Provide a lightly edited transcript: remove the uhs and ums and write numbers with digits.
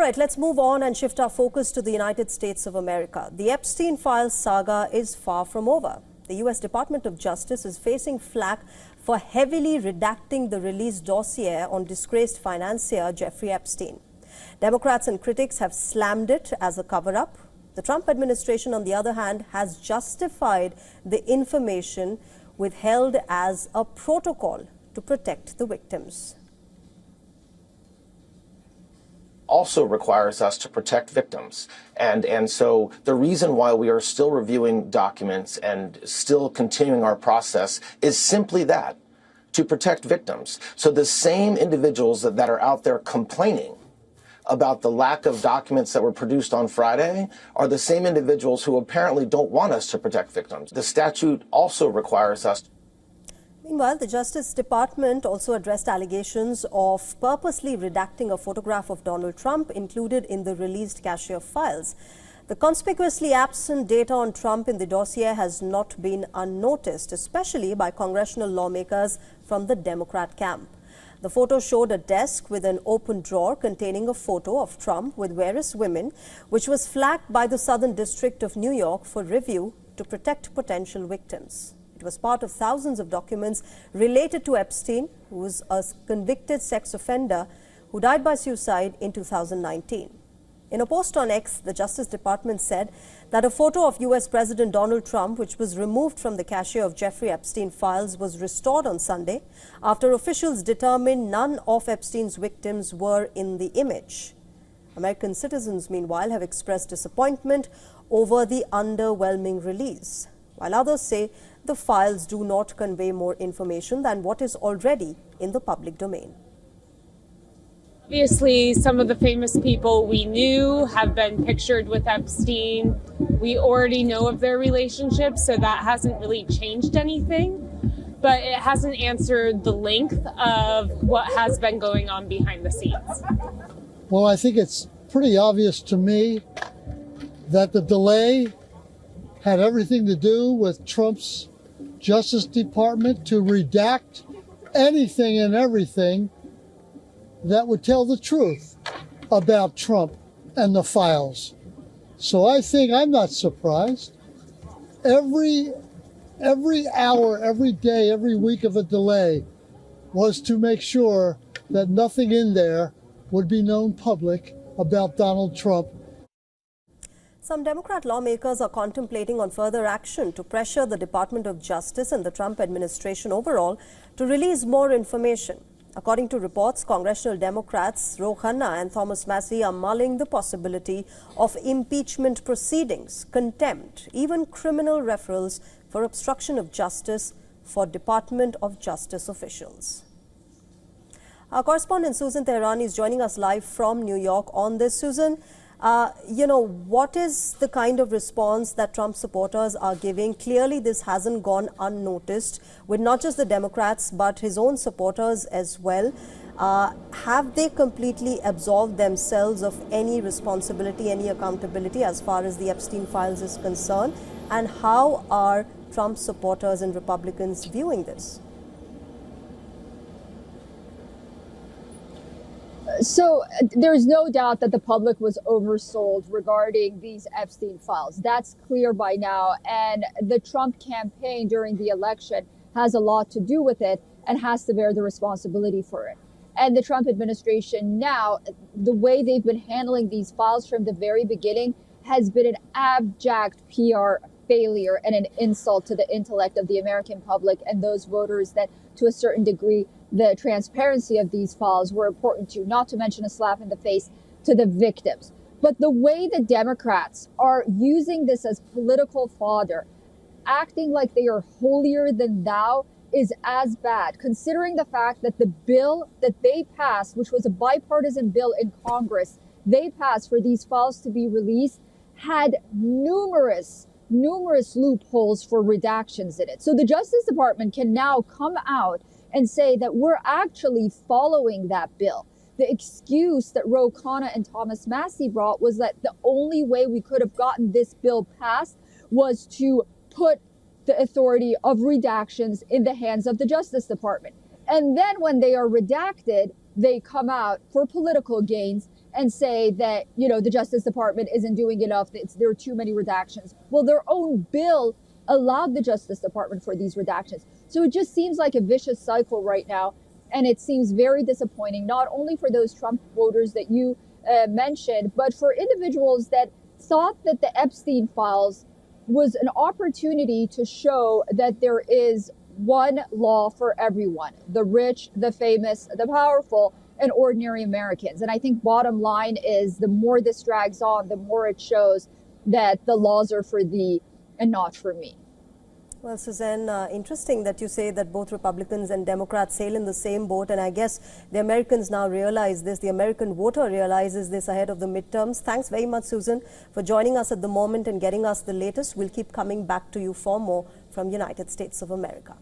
right, let's move on and shift our focus to the United States of America. The Epstein files saga is far from over. The U.S. Department of Justice is facing flack for heavily redacting the released dossier on disgraced financier Jeffrey Epstein. Democrats and critics have slammed it as a cover-up. The Trump administration, on the other hand, has justified the information withheld as a protocol to protect the victims. Also requires us to protect victims. And so the reason why we are still reviewing documents and still continuing our process is simply that, to protect victims. So the same individuals that are out there complaining about the lack of documents that were produced on Friday are the same individuals who apparently don't want us to protect victims. The statute also requires us. Meanwhile, the Justice Department also addressed allegations of purposely redacting a photograph of Donald Trump included in the released cache of files. The conspicuously absent data on Trump in the dossier has not been unnoticed, especially by congressional lawmakers from the Democrat camp. The photo showed a desk with an open drawer containing a photo of Trump with various women, which was flagged by the Southern District of New York for review to protect potential victims. It was part of thousands of documents related to Epstein, who was a convicted sex offender who died by suicide in 2019. In a post on X, the Justice Department said that a photo of U.S. President Donald Trump, which was removed from the cache of Jeffrey Epstein files, was restored on Sunday after officials determined none of Epstein's victims were in the image. American citizens, meanwhile, have expressed disappointment over the underwhelming release, while others say the files do not convey more information than what is already in the public domain. Obviously, some of the famous people we knew have been pictured with Epstein. We already know of their relationship, so that hasn't really changed anything. But it hasn't answered the length of what has been going on behind the scenes. Well, I think it's pretty obvious to me that the delay had everything to do with Trump's Justice Department to redact anything and everything that would tell the truth about Trump and the files. So I think I'm not surprised. Every hour, every day, every week of a delay was to make sure that nothing in there would be known public about Donald Trump. Some Democrat lawmakers are contemplating on further action to pressure the Department of Justice and the Trump administration overall to release more information. According to reports, congressional Democrats Ro Khanna and Thomas Massie are mulling the possibility of impeachment proceedings, contempt, even criminal referrals for obstruction of justice for Department of Justice officials. Our correspondent Susan Teherani is joining us live from New York on this. Susan, what is the kind of response that Trump supporters are giving? Clearly, this hasn't gone unnoticed with not just the Democrats, but his own supporters as well. Have they completely absolved themselves of any responsibility, any accountability as far as the Epstein files is concerned? And how are Trump supporters and Republicans viewing this? So there's no doubt that the public was oversold regarding these Epstein files. That's clear by now. And the Trump campaign during the election has a lot to do with it and has to bear the responsibility for it. And the Trump administration now, the way they've been handling these files from the very beginning has been an abject PR failure and an insult to the intellect of the American public and those voters that, to a certain degree, the transparency of these files were important to, not to mention a slap in the face to the victims. But the way the Democrats are using this as political fodder, acting like they are holier than thou, is as bad, considering the fact that the bill that they passed, which was a bipartisan bill in Congress, they passed for these files to be released, had numerous loopholes for redactions in it. So the Justice Department can now come out and say that we're actually following that bill. The excuse that Ro Khanna and Thomas Massie brought was that the only way we could have gotten this bill passed was to put the authority of redactions in the hands of the Justice Department. And then when they are redacted, they come out for political gains and say that, the Justice Department isn't doing enough, there are too many redactions. Well, their own bill allowed the Justice Department for these redactions. So it just seems like a vicious cycle right now. And it seems very disappointing, not only for those Trump voters that you mentioned, but for individuals that thought that the Epstein files was an opportunity to show that there is one law for everyone, the rich, the famous, the powerful, and ordinary Americans. And I think bottom line is the more this drags on, the more it shows that the laws are for thee and not for me. Well, Suzanne, interesting that you say that both Republicans and Democrats sail in the same boat. And I guess the Americans now realize this. The American voter realizes this ahead of the midterms. Thanks very much, Susan, for joining us at the moment and getting us the latest. We'll keep coming back to you for more from United States of America.